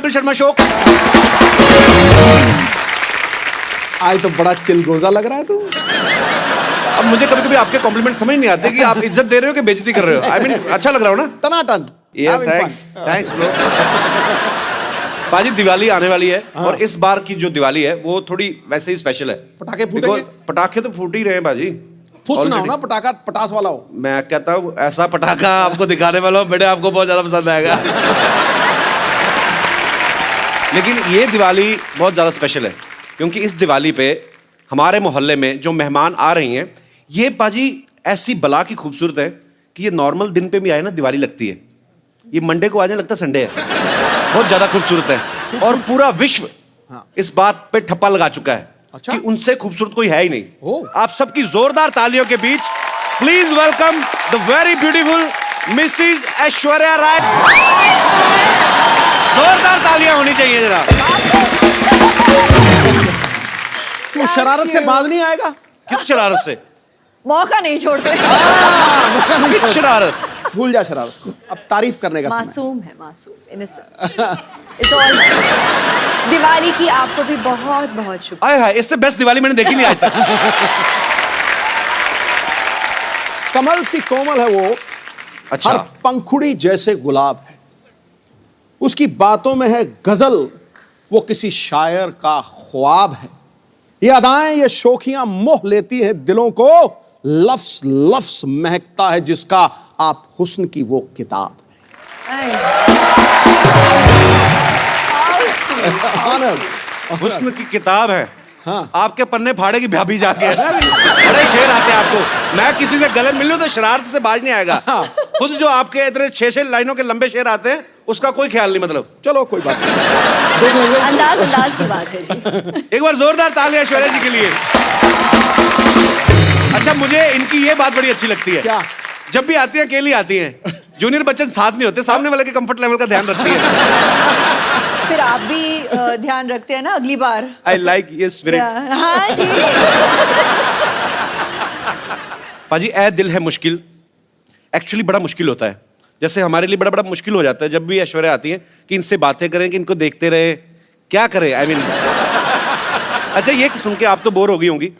Kapil Sharma show. आज तो बड़ा चिलगोजा लग रहा है तू। अब मुझे कभी कभी आपके कॉम्प्लीमेंट समझ नहीं आते कि आप इज्जत दे रहे हो कि बेइज्जती कर रहे हो। आई मीन अच्छा लग रहा हो ना? टनाटन। Thanks bro. पाजी दिवाली आने वाली है और इस बार की जो दिवाली है वो थोड़ी वैसे ही स्पेशल है। पटाखे फूटेंगे? पटाखे तो फूट ही रहे हैं बाजी। फुस ना हो ना, पटाखा पटास वाला हो। मैं कहता हूँ ऐसा पटाखा आपको दिखाने वाला हूँ बेटे, आपको बहुत ज्यादा पसंद आएगा। लेकिन ये दिवाली बहुत ज्यादा स्पेशल है क्योंकि इस दिवाली पे हमारे मोहल्ले में जो मेहमान आ रही हैं, ये पाजी ऐसी बला की खूबसूरत है कि ये नॉर्मल दिन पे भी आए ना दिवाली लगती है। ये मंडे को आ जाए लगता है संडे है। बहुत ज्यादा खूबसूरत है और पूरा विश्व इस बात पे ठप्पा लगा चुका है कि उनसे खूबसूरत कोई है ही नहीं। आप सबकी जोरदार तालियों के बीच please welcome the very beautiful Mrs Aishwarya Rai. जोरदार तालियां होनी चाहिए जरा। तू शरारत से बाज नहीं आएगा? किस शरारत से? मौका नहीं छोड़ते। किस शरारत? भूल जा शरारत, अब तारीफ करने का समय। मासूम है, मासूम, innocent. It's all nice. Diwali की आपको भी बहुत बहुत शुक्रिया। आए हाय, इससे बेस्ट दिवाली मैंने देखी नहीं आज तक। कमल सी कोमल है वो, अच्छा। हर पंखुड़ी जैसे गुलाब है, उसकी बातों में है गजल, वो किसी शायर का ख्वाब है। ये अदाएं, ये शोखियां मोह लेती हैं दिलों को, लफ्ज लफ्ज महकता है जिसका आप हुस्न की वो किताब है। हुस्न की किताब है। हाँ। आपके पन्ने फाड़े की भाभी जाके है ना। बड़े शेर आते हैं आपको। मैं किसी से गले मिल लूं तो शरारत से बाज नहीं आएगा। खुद जो आपके इतने 6-6 लाइनों के लंबे शेर आते हैं उसका कोई ख्याल नहीं। मतलब चलो कोई बात नहीं, देख लेंगे। अंदाज की बात है जी। एक बार जोरदार तालियां ऐश्वर्या जी के लिए। अच्छा, मुझे इनकी ये बात बड़ी अच्छी लगती है। क्या? जब भी आती हैं अकेली आती हैं, जूनियर बच्चन साथ नहीं होते, सामने वाले के कंफर्ट लेवल का ध्यान रखती है। फिर आप भी ध्यान रखते हैं ना अगली बार। आई लाइक ये स्पिरिट। हाँ जी। पाजी ऐ दिल है मुश्किल एक्चुअली बड़ा मुश्किल होता है। जैसे हमारे लिए बड़ा बड़ा मुश्किल हो जाता है जब भी ऐश्वर्या आती है कि इनसे बातें करें, कि इनको देखते रहे, क्या करें। आई मीन अच्छा, ये सुन के आप तो बोर हो गई होंगी,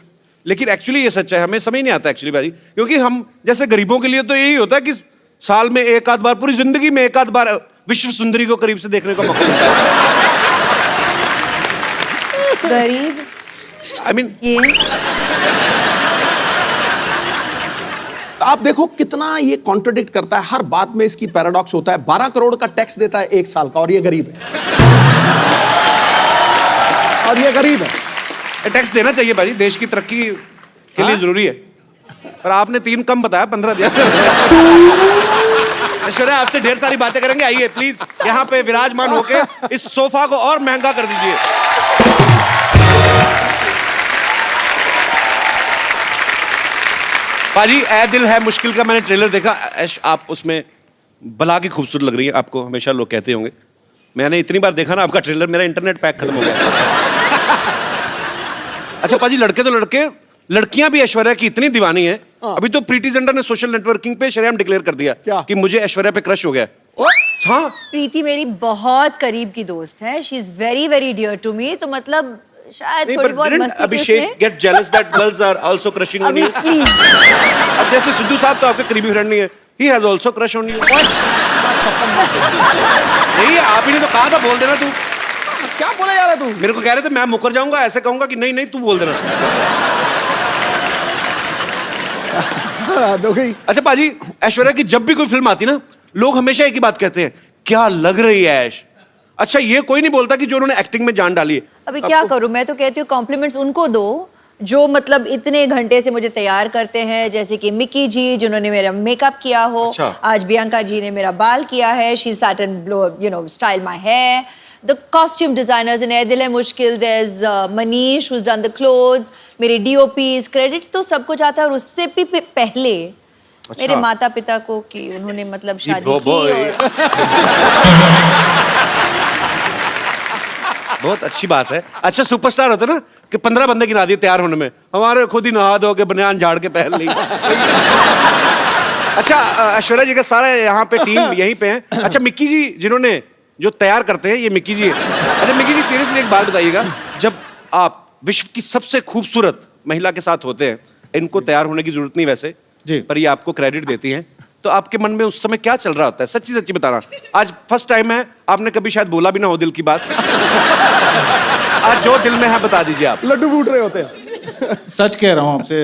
लेकिन एक्चुअली ये सच है। हमें समझ नहीं आता एक्चुअली भाई, क्योंकि हम जैसे गरीबों के लिए तो यही होता है कि साल में एक आध बार, पूरी जिंदगी में एक आध बार विश्व सुंदरी को करीब से देखने का मौका मिलता है। गरीब आई मीन ये आप देखो कितना ये कॉन्ट्रडिक्ट करता है, हर बात में इसकी पैराडॉक्स होता है। 12 करोड़ का टैक्स देता है 1 साल का और ये गरीब है। और ये गरीब है। टैक्स देना चाहिए भाई, देश की तरक्की के लिए जरूरी है। पर आपने 3 कम बताया, 15 दिया। ऐश्वर्या आपसे ढेर सारी बातें करेंगे। आइए प्लीज यहाँ पे विराजमान होके इस सोफा को और महंगा कर दीजिए। पाजी ऐ दिल है मुश्किल का मैंने ट्रेलर देखा। ऐश, आप उसमें बला की खूबसूरत लग रही है। आपको हमेशा लोग कहते होंगे। मैंने इतनी बार देखा ना आपका ट्रेलर, मेरा इंटरनेट पैक खत्म हो गया। अच्छा पाजी, लड़के तो लड़के, लड़कियां भी ऐश्वर्या की इतनी दीवानी है। अभी तो प्रीति जिंटा ने सोशल नेटवर्किंग पे शरेआम डिक्लेयर कर दिया क्या? कि मुझे ऐश्वर्या पे क्रश हो गया। हाँ, प्रीति मेरी बहुत करीब की दोस्त है। She is very very dear to me. तो मतलब शायद थोड़ी बहुत मस्ती Abhishek get jealous that girls are also crushing on you. Please. अब जैसे सिद्धू साहब तो आपके करीबी फ्रेंड नहीं है, he has also crush on you. नहीं, आप ही ने तो कहा था बोल देना तू। क्या बोले जा रहा है तू? मेरे को कह रहे थे मैं मुकर जाऊंगा, ऐसे कहूंगा कि नहीं नहीं तू बोल देना। अच्छा पाजी, ऐश्वर्या की जब भी कोई फिल्म आती ना, लोग हमेशा एक ही बात कहते हैं, क्या लग रही है ऐश। अच्छा, ये कोई नहीं बोलता कि जो उन्होंने एक्टिंग में जान डाली है। अभी क्या करूं, मैं तो कहती हूँ कॉम्प्लीमेंट्स उनको दो जो मतलब इतने घंटे से मुझे तैयार करते हैं, जैसे कि मिकी जी जिन्होंने मेरा मेकअप किया हो। अच्छा। आज बियांका जी ने मेरा बाल किया है। She set and blow, you know, style my hair. The costume designers in Ae Dil Hai मुश्किल, there's Manish who's done the clothes, मेरे DOPs, credit तो सबको जाता है। और उससे भी पहले मेरे माता पिता को कि उन्होंने मतलब शादी की। और बहुत अच्छी बात है। अच्छा, सुपरस्टार होता ना कि 15 बंदे गिना दिए तैयार होने में, हमारे खुद ही नहा धो के बनियान झाड़ के पहन ली। अच्छा, ऐश्वर्या जी का सारा यहाँ पे टीम यहीं पे है। अच्छा, मिक्की जी जिन्होंने जो तैयार करते हैं ये मिक्की जी है। अच्छा मिक्की जी सीरियसली एक बात बताइएगा, जब आप विश्व की सबसे खूबसूरत महिला के साथ होते हैं, इनको तैयार होने की जरूरत नहीं वैसे जी। पर ये आपको क्रेडिट देती हैं, तो आपके मन में उस समय क्या चल रहा होता है? सच्ची सच्ची बताना। आज फर्स्ट टाइम है, आपने कभी शायद बोला भी ना हो दिल की बात। आज जो दिल में है बता दीजिए आप। लड्डू फूट रहे होते हैं। सच कह रहा हूँ आपसे।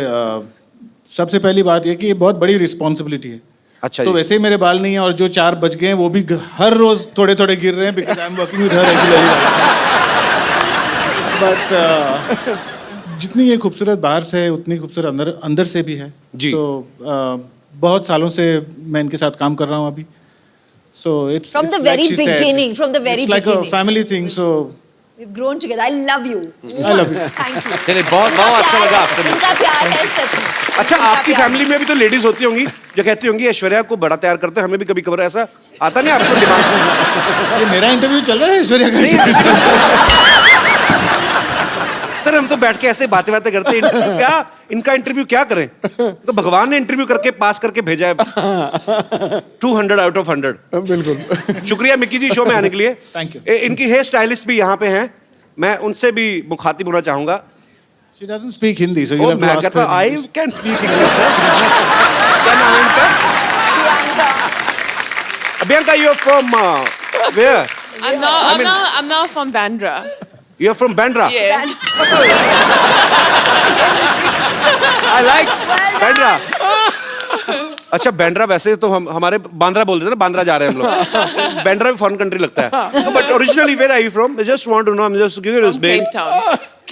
सबसे पहली बात यह कि ये बहुत बड़ी रिस्पॉन्सिबिलिटी है। अच्छा तो जी। वैसे ही मेरे बाल नहीं है और जो 4 बज गए हैं वो भी हर रोज थोड़े थोड़े गिर रहे हैं because I am working with her regularly. But जितनी ये खूबसूरत बाहर से है उतनी खूबसूरत अंदर से भी है जी। तो बहुत सालों से मैं इनके साथ काम कर रहा हूँ अभी। So it's From the very beginning, from the very like a beginning. Family thing. So We've grown together. I love you. I love you. Thank you. चलिए बहुत इनका बहुत अच्छा प्यार लगा है, आपसे मिलकर। इनका प्यार है सच में। अच्छा इनका आपकी प्यार। फैमिली में भी तो लेडीज होती होंगी जो कहती होंगी ऐश्वर्या को बड़ा तैयार करते हैं, हमें भी कभी कभार ऐसा आता नहीं आपको दिमाग में? ये मेरा इंटरव्यू चल रहा है ऐश्वर्या का? सर हम तो बैठ के ऐसे बातें बातें करते हैं, इनका इंटरव्यू क्या करें? तो भगवान ने इंटरव्यू करके पास करके भेजा है 200 आउट ऑफ 100। बिल्कुल। शुक्रिया मिक्की जी शो में आने के लिए। Thank you. इनकी हेयर स्टाइलिस्ट भी यहाँ पे हैं, मैं उनसे भी मुखातिब होना चाहूंगा। She doesn't speak Hindi, so you'll have to मैं ask कहता her. in I English. Can speak English. क्या नाम है इनका? Priyanka. Bianca, you're from where? I'm now from Bandra. You're from Bandra. Yes. I like Bandra. अच्छा बैंड्रा वैसे तो हम हमारे बांद्रा बोल देते हैं ना, बांद्रा जा रहे हैं हम लोग। बैंड्रा भी फॉरेन कंट्री लगता है। But originally where are you from? I just want to know, I am just curious babe. Cape Town.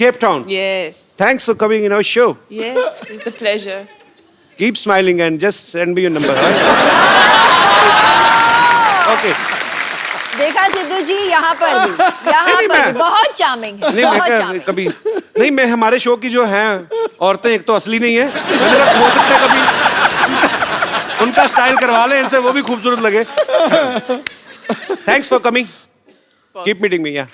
Cape Town. Yes. Thanks for coming in our show. Yes. It's a pleasure. Keep smiling and just send me your number. Right? Okay. देखा सिद्धू जी यहाँ पर भी नहीं, मैं- बहुत charming है, नहीं मैं बहुत क्या- चार्मिंग। कभी नहीं, मैं हमारे शो की जो हैं औरतें एक तो असली नहीं है, मेरा हो सकता है कभी उनका स्टाइल करवा लें इनसे, वो भी खूबसूरत लगे। Thanks for coming, keep meeting me. या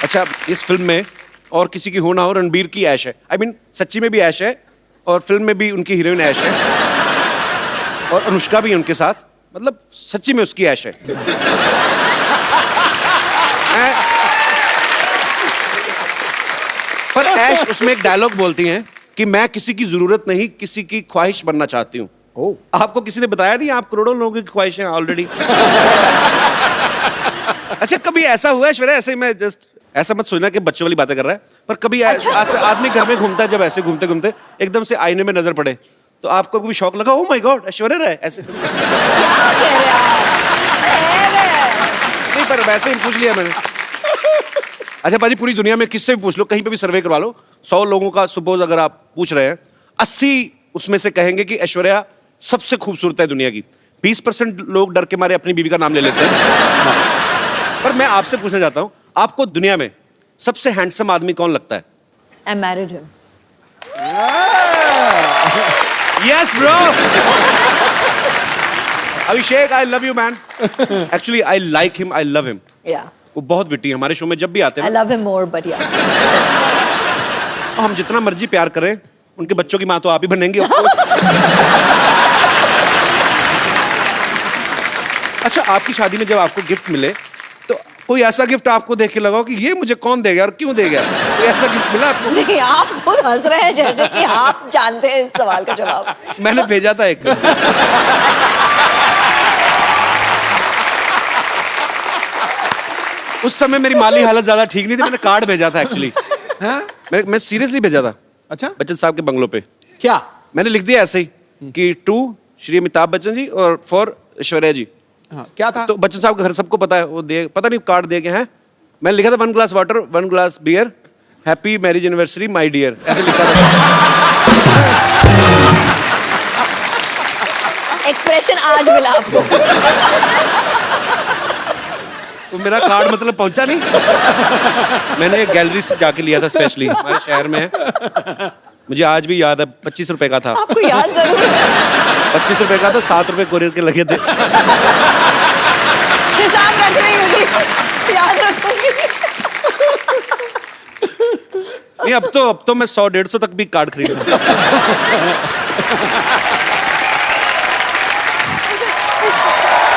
अच्छा इस फिल्म में और किसी की हो ना हो, रणबीर की ऐश है। आई मीन सच्ची में भी ऐश है और फिल्म में भी उनकी हीरोइन ऐश है और अनुष्का भी है उनके साथ, मतलब सच्ची में उसकी ऐश है। पर ऐश उसमें एक डायलॉग बोलती हैं कि मैं किसी की जरूरत नहीं, किसी की ख्वाहिश बनना चाहती हूँ। आपको किसी ने बताया नहीं आप करोड़ों लोगों की ख्वाहिशें ऑलरेडी? अच्छा कभी ऐसा हुआ है ऐश्वर्या, ऐसे ही मैं जस्ट ऐसा मत सोचना कि बच्चों वाली बातें कर रहा है, पर कभी आदमी घर में घूमता है, जब ऐसे घूमते घूमते एकदम से आईने में नजर पड़े तो आपको कभी शौक लगा, oh my God Aishwarya Rai ऐसे? क्या कह रहे हैं आप? नहीं पर वैसे ही पूछ लिया मैंने। अच्छा पाजी पूरी दुनिया में किससे भी पूछ लो, कहीं पे भी सर्वे करवा लो, 100 लोगों का सपोज अगर आप पूछ रहे हैं, 80 उसमें से कहेंगे कि ऐश्वर्या सबसे खूबसूरत है दुनिया की। 20% लोग डर के मारे अपनी बीवी का नाम ले लेते हैं। पर मैं आपसे पूछना चाहता हूं, आपको दुनिया में सबसे हैंडसम आदमी कौन लगता है? I married him. Yes bro. Abhishek I love you man. Actually I like him, I love him. Yeah. वो बहुत विटी है, हमारे शो में जब भी आते I हैं love him more, but yeah. हम जितना मर्जी प्यार करें, उनके बच्चों की माँ तो आप ही बनेंगे of course। अच्छा आपकी शादी में जब आपको गिफ्ट मिले तो कोई ऐसा गिफ्ट आपको देख के लगा हो कि ये मुझे कौन देगा और क्यों देगा? कोई ऐसा गिफ्ट मिला आपको? नहीं, आप खुद हंस रहे हैं जैसे कि आप जानते हैं इस सवाल का जवाब। मैंने भेजा था एक। उस समय मेरी माली हालत ज्यादा ठीक नहीं थी, मैंने कार्ड भेजा था एक्चुअली। मैं सीरियसली भेजा था अच्छा बच्चन साहब के बंगलों पे। क्या? मैंने लिख दिया ऐसे ही कि टू श्री अमिताभ बच्चन जी और फॉर ऐश्वर्या जी। हाँ, क्या था? तो बच्चन साहब का घर सबको पता है, वो दे पता नहीं कार्ड दे के हैं। मैंने लिखा था 1 glass water 1 glass beer happy marriage anniversary my dear, ऐसे लिखा था। एक्सप्रेशन आज मिला आपको। तो मेरा कार्ड मतलब पहुंचा नहीं। मैंने एक गैलरी से जाके लिया था स्पेशली, हमारे शहर में है, मुझे आज भी याद है। 25 रुपए का था। आपको याद जरूर है। 25 रुपए का था, 7 रुपए कोरियर के लगे थे। हिसाब रख रही होगी, याद रखूंगी। नहीं अब तो मैं 100-150 तक भी कार्ड खरीद सकता हूं। 1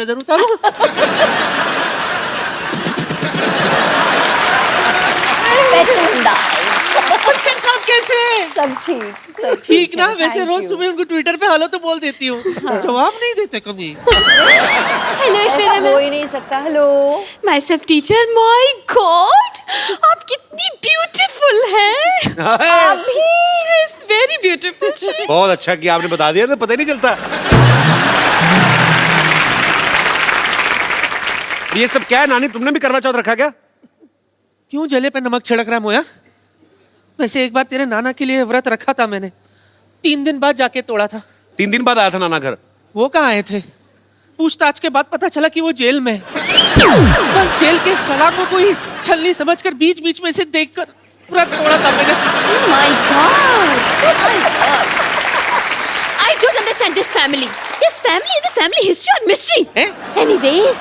नजर उतारूं? स्पेशल अंदाज। बच्चन साहब कैसे हैं? सब ठीक, सब ठीक ना? है, वैसे thank रोज you। सुबह उनको ट्विटर पे हेलो तो बोल देती हूँ, जवाब नहीं देते कभी। हेलो ऐसा ऐश्वर्या हो ही नहीं सकता। Hello. My self teacher, my God आप कितनी ब्यूटीफुल हैं। आप भी यस वेरी ब्यूटीफुल। बहुत अच्छा किया आपने बता दिया ना, पता ही नहीं चलता। ये सब क्या है नानी, तुमने भी करवा चौथ रखा क्या? क्यों जले पे नमक छिड़क रहा है मोया? वैसे एक बार तेरे नाना के लिए व्रत रखा था मैंने, 3 दिन बाद जाके तोड़ा था। 3 दिन बाद आया था नाना घर। वो कहाँ आए थे? पूछताछ के बाद पता चला कि वो जेल में है। बस जेल के सलाह को कोई छलनी समझकर बीच बीच में से देखकर व्रत तोड़ा था मैंने। My god I don't understand this family. This family is a family history और mystery. Anyways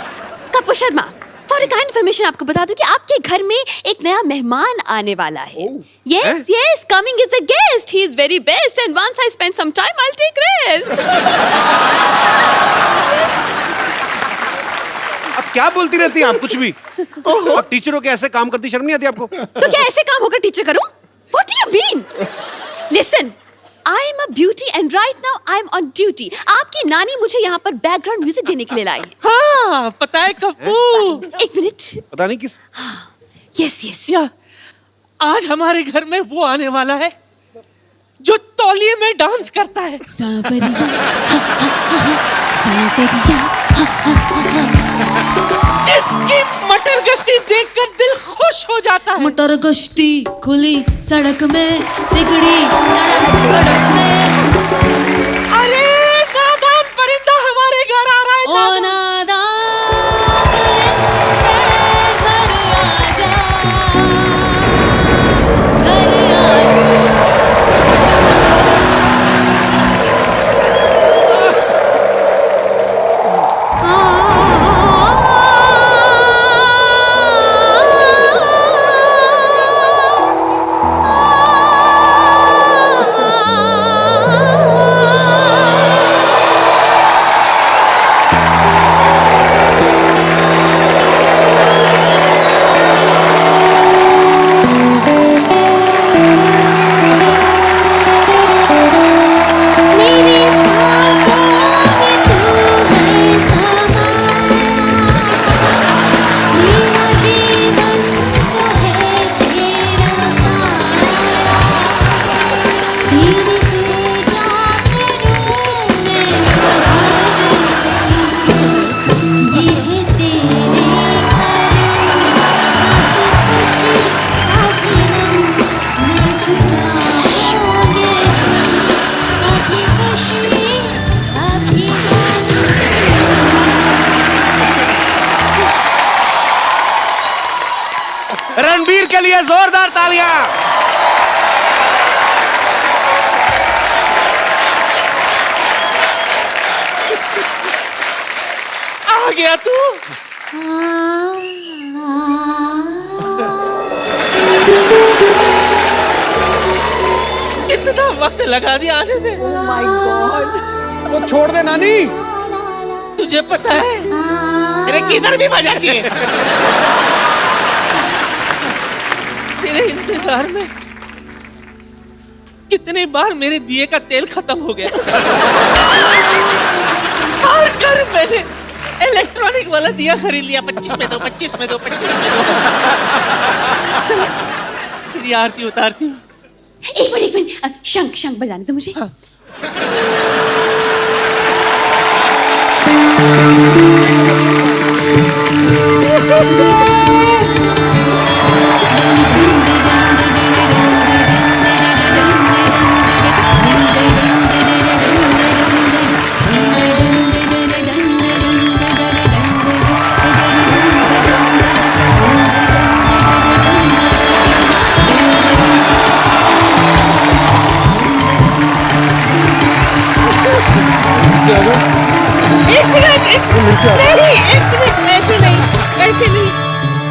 Kapoor Sharma, for kind information आपको बता दूं कि आपके घर में एक नया मेहमान आने वाला है। Yes yes, coming is a guest. He is very best and once I spend some time I will take rest. अब क्या बोलती रहती हैं आप कुछ भी? अब टीचरों के ऐसे काम करती शर्म नहीं आती आपको? तो क्या ऐसे काम होकर टीचर करूं? What do you mean? Listen, I am a beauty and right now I am on duty. आपकी नानी मुझे यहाँ पर बैकग्राउंड म्यूजिक देने के लिए लाई है। हाँ पता है कप्पू। एक मिनट। पता नहीं किस। Yes yes. या आज हमारे घर में वो आने वाला है जो तौलिए में डांस करता है। जिसकी मटर गश्ती देखकर दिल खुश हो जाता है। मटर गश्ती खुली सड़क में तिगड़ी सड़क में। अरे नादान परिंदा हमारे घर आ रहा है। ओ नादान परिंदे घर आजा, घर आजा। रणबीर के लिए जोरदार तालियां। आ गया तू। कितना वक्त लगा दिया आने में। My God. वो छोड़ दे नानी। तुझे पता है तेरे किधर भी बजाती है। तेरे इंतजार में कितने बार मेरे दिए का तेल खत्म हो गया। हर घर मैंने इलेक्ट्रॉनिक वाला दिया खरीद लिया। 25 में दो, 25 में दो, 25 में दो। चलो तेरी आरती उतारती हूँ। एक मिनट शंख शंख बजाने दो मुझे। हाँ।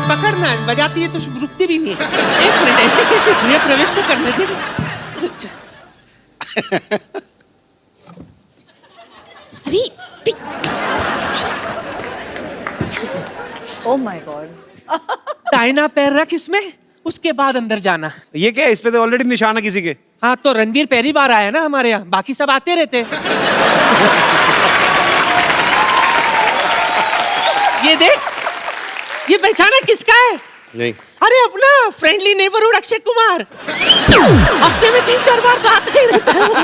पकड़ना बजाती है तो रुकती भी नहीं है। 1 मिनट ऐसे कैसे गृह प्रवेश तो करने दे। अरे Oh my God. दाहिना पैर रख इसमें, उसके बाद अंदर जाना। ये क्या है? इस पे तो ऑलरेडी निशान है किसी के। हाँ तो रणबीर पहली बार आया ना हमारे यहाँ, बाकी सब आते रहते। ये देख, ये पहचाना किसका है? नहीं। अरे अपना फ्रेंडली नेबरहुड अक्षय कुमार। हफ्ते में 3-4 बार तो आता ही रहता है वो।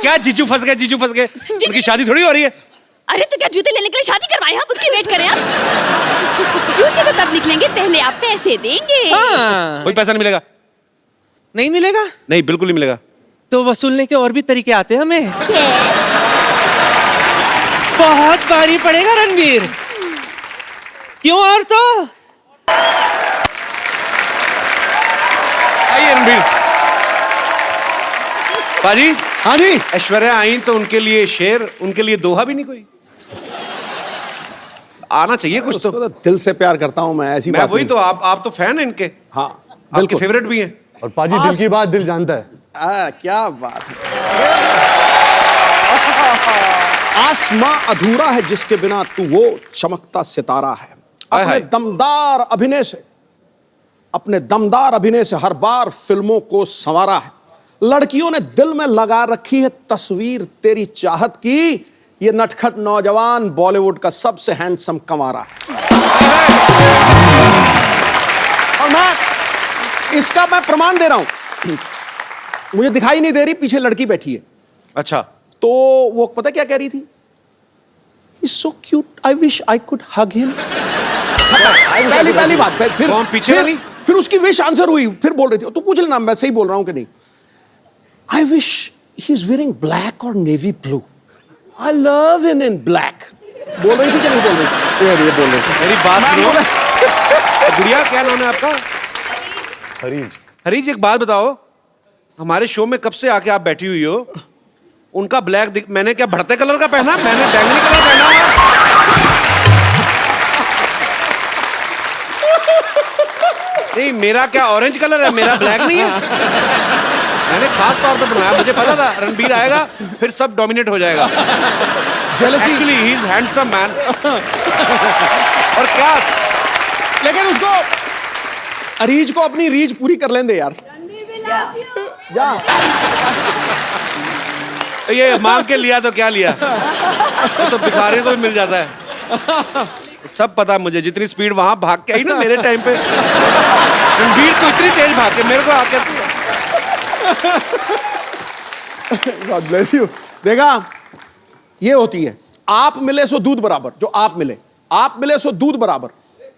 क्या जीजू फंस गए, जीजू फंस गए? उनकी शादी थोड़ी हो रही है। अरे तो क्या जूते लेने के लिए शादी करवाए? आप उसकी वेट करें आप। जूते तो तब निकलेंगे, पहले आप पैसे देंगे। हाँ। कोई पैसा नहीं मिलेगा। नहीं मिलेगा? नहीं, बिल्कुल नहीं मिलेगा। तो वसूलने के और भी तरीके आते हैं हमें। बहुत भारी पड़ेगा रणबीर। क्यों? और तो आइए रणबीर। पाजी। हाँ जी। ऐश्वर्या आई तो उनके लिए शेर, उनके लिए दोहा भी नहीं कोई? आना चाहिए कुछ तो। उसको तो दिल से प्यार करता हूं मैं, ऐसी मैं बात वही नहीं। तो, आप तो फैन हैं इनके। हाँ आपके बिल्कुल। फेवरेट भी हैं। और पाजी दिल की बात दिल जानता है। क्या बात है। आसमां अधूरा है जिसके बिना तू वो चमकता सितारा है। हाय अपने हाय। दमदार अभिनय से हर बार फिल्मों को संवारा है। लड़कियों ने दिल में लगा रखी है तस्वीर तेरी चाहत की। ये नटखट नौजवान बॉलीवुड का सबसे हैंडसम कंवारा है। और इसका मैं प्रमाण दे रहा हूं। मुझे दिखाई नहीं दे रही, पीछे लड़की बैठी है। अच्छा। तो वो पता क्या कह रही थी? He's so cute. I wish I could hug him. पहली बात। कौन पीछे वाली? फिर उसकी विश आंसर हुई। फिर बोल रही थी, तू पूछ लेना मैं सही बोल रहा हूं कि नहीं। I wish he's wearing black or navy blue. I love him in black. बोल रही थी कि नहीं बोल रही थी? ये बोल रही थी। मेरी बात सुनो। गुड़िया, क्या नाम है आपका? हरीज। हरीज, एक बात बताओ, हमारे शो में कब से आके आप बैठी हुई हो? उनका ब्लैक मैंने क्या बढ़ते कलर का पहना? मैंने बैंगनी कलर पहना हुआ। नहीं, मेरा क्या ऑरेंज कलर है, मेरा ब्लैक नहीं है। मैंने खास तौर पे बनाया, मुझे पता था रणबीर आएगा फिर सब डोमिनेट हो जाएगा। Jealousy. Actually, he is handsome man. और क्या, लेकिन उसको अरीज को अपनी रीज पूरी कर लेंदे यार। जा। ये मांग के लिया तो क्या लिया? तो भिखारी को भी मिल जाता है। सब पता मुझे, जितनी स्पीड वहां भाग के आई ना मेरे टाइम पे, रणबीर तो इतनी तेज भाग के मेरे को आके। God bless you. देखा, ये होती है आप मिले सो दूध बराबर। जो आप मिले सो दूध बराबर,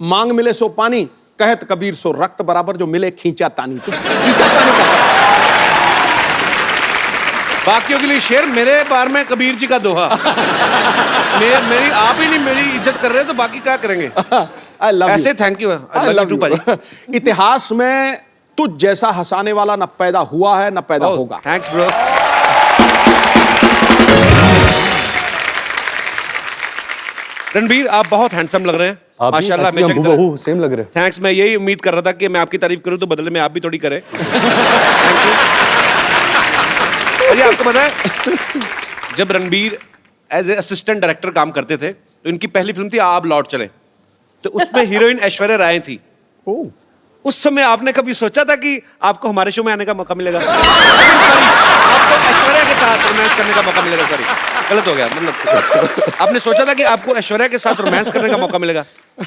मांग मिले सो पानी, कहत कबीर सो रक्त बराबर, जो मिले खींचा तानी। तो खींचा तानी का बाकियों के लिए शेर, मेरे बार में कबीर जी का दोहा। मेरी आप ही नहीं मेरी इज्जत कर रहे तो बाकी क्या करेंगे? I love you. ऐसे thank you. I love you. इतिहास में तुझ जैसा हंसाने वाला न पैदा हुआ है न पैदा होगा। Thanks bro. रणबीर, आप बहुत हैंडसम लग रहे हैं माशाल्लाह। हमेशा की तरह सेम लग रहे हैं। थैंक्स। मैं यही उम्मीद कर रहा था कि मैं आपकी तारीफ करूं तो बदले में आप भी थोड़ी करें। Thank you. अरे आपको पता है, जब Ranbir as a assistant director काम करते थे तो इनकी पहली फिल्म थी आप लौट चले, तो उसमें हीरोइन ऐश्वर्या राय थी। उस समय आपने कभी सोचा था कि आपको हमारे शो में आने का मौका मिलेगा? आपको ऐश्वर्या के साथ रोमांस करने का मौका मिलेगा? सॉरी, गलत हो गया। मतलब आपने सोचा था कि आपको ऐश्वर्या के साथ रोमांस करने का मौका मिलेगा?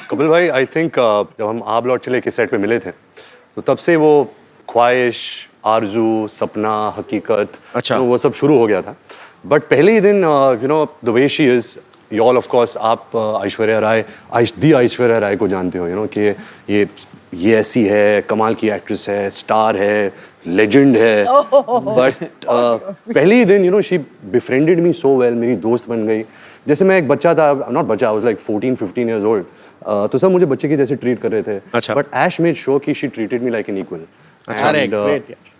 कपिल भाई, आई थिंक जब हम आप लौट चले के सेट पे मिले थे तो तब से वो ख्वाहिश, आरजू, सपना, हकीकत, अच्छा। वो सब शुरू हो गया था। बट पहले ही दिन you know the way she is, you all of course आप ऐश्वर्या राय, ऐश्वर्या राय को जानते हो, यू नो कि ये ऐसी है, कमाल की एक्ट्रेस है, स्टार है, लेजेंड है। बट पहले ही दिन you know she befriended me so well, मेरी दोस्त बन गई। जैसे मैं एक बच्चा था, नॉट बच्चा, I was like 14-15 years old, तो सब मुझे बच्चे की जैसे ट्रीट कर रहे थे। अच्छा। बट ऐश मेड श्योर कि she treated me like an equal. अरे ग्रेट यार।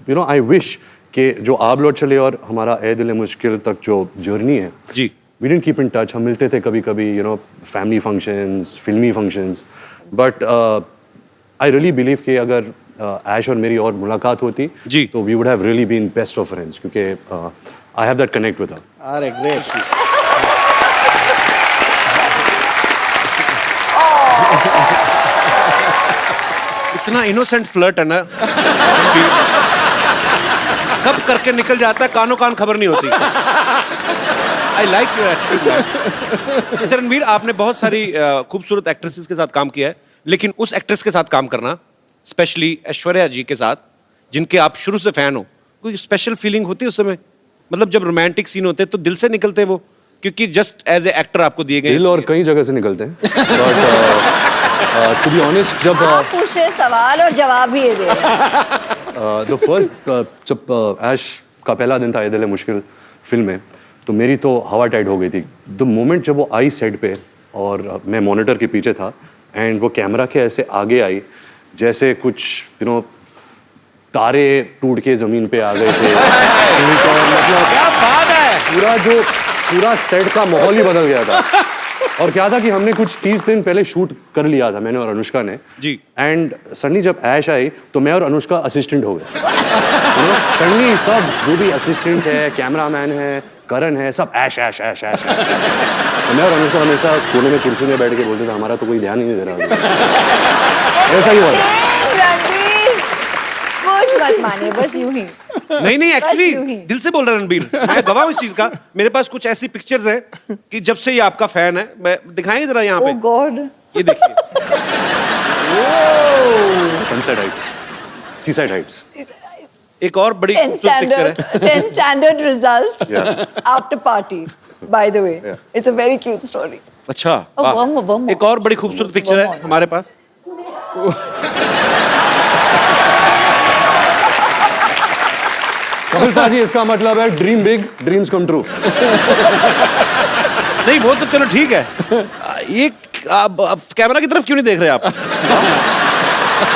यू नो आई विश कि जो आप लौट चले और हमारा ए दिल मुश्किल तक जो जर्नी है जी, we didn't keep in touch. हम मिलते थे कभी कभी, यू नो, फैमिली फंक्शंस, फिल्मी functions. But I really believe कि अगर ऐश और मेरी और मुलाकात होती जी. तो we would have really been best of friends, क्योंकि I have that connect with her. अरे ग्रेट. इतना इनोसेंट फ्लर्ट है ना, कब करके निकल जाता है, कानों कान खबर नहीं होती. I like your attitude. अच्छा रणवीर, आपने बहुत सारी खूबसूरत एक्ट्रेसेस के साथ काम किया है, लेकिन उस एक्ट्रेस के साथ काम करना, स्पेशली ऐश्वर्या जी के साथ, जिनके आप शुरू से फैन हो, कोई स्पेशल फीलिंग होती है उस समय? मतलब जब रोमांटिक सीन होते हैं तो दिल से निकलते हैं वो, क्योंकि जस्ट एज ए एक्टर आपको दिए गए दिल और कई जगह से निकलते हैं. बट टू बी ऑनेस्ट, जब आप पूछ रहे सवाल और जवाब भी ये दे रहे हैं. द फर्स्ट जब ऐश का पहला दिन था ये दिल है मुश्किल फिल्म में, तो मेरी तो हवा टाइट हो गई थी. द मोमेंट जब वो आई सेट पे और मैं मॉनिटर के पीछे था एंड वो कैमरा के ऐसे आगे आई जैसे कुछ यू नो तारे टूट के जमीन पे आ गए थे. मतलब क्या बात है. पूरा सेट का माहौल ही बदल गया था. और क्या था कि हमने कुछ 30 दिन पहले शूट कर लिया था, मैंने और अनुष्का ने जी. एंड सडनली जब ऐश आई तो मैं और अनुष्का असिस्टेंट हो गए. सडनली सब जो भी असिस्टेंट्स है, कैमरामैन है, करण है, सब ऐश ऐश ऐश ऐश. तो मैं और अनुष्का हमेशा कोने में कुर्सी में बैठ के बोलते थे हमारा तो कोई ध्यान ही नहीं दे रहा. ऐसा ही हुआ. रणवीर, कुछ मत माने, बस यूं ही. नहीं नहीं, यूं ही. एक्चुअली दिल से बोल रहा है रणबीर. मैं गवाह हूं इस चीज का. मेरे पास कुछ ऐसी पिक्चर्स हैं कि जब से ये आपका फैन है, मैं दिखाएंगे जरा यहाँ ओह पे. गॉड. ये देखिए. Sunset Heights, seaside Heights. एक और बड़ी 10 खूबसूरत पिक्चर standard, है. 10 standard results Yeah. after party. By the way, it's a very cute story. अच्छा. Oh, वाह. one more. एक और बड़ी खूबसूरत पिक्चर है हमारे पास. कपिल पाजी, इसका मतलब है dream big, dreams come true. नहीं वो तो चलो ठीक है. ये आप कैमरा की तरफ क्यों नहीं देख रहे आप?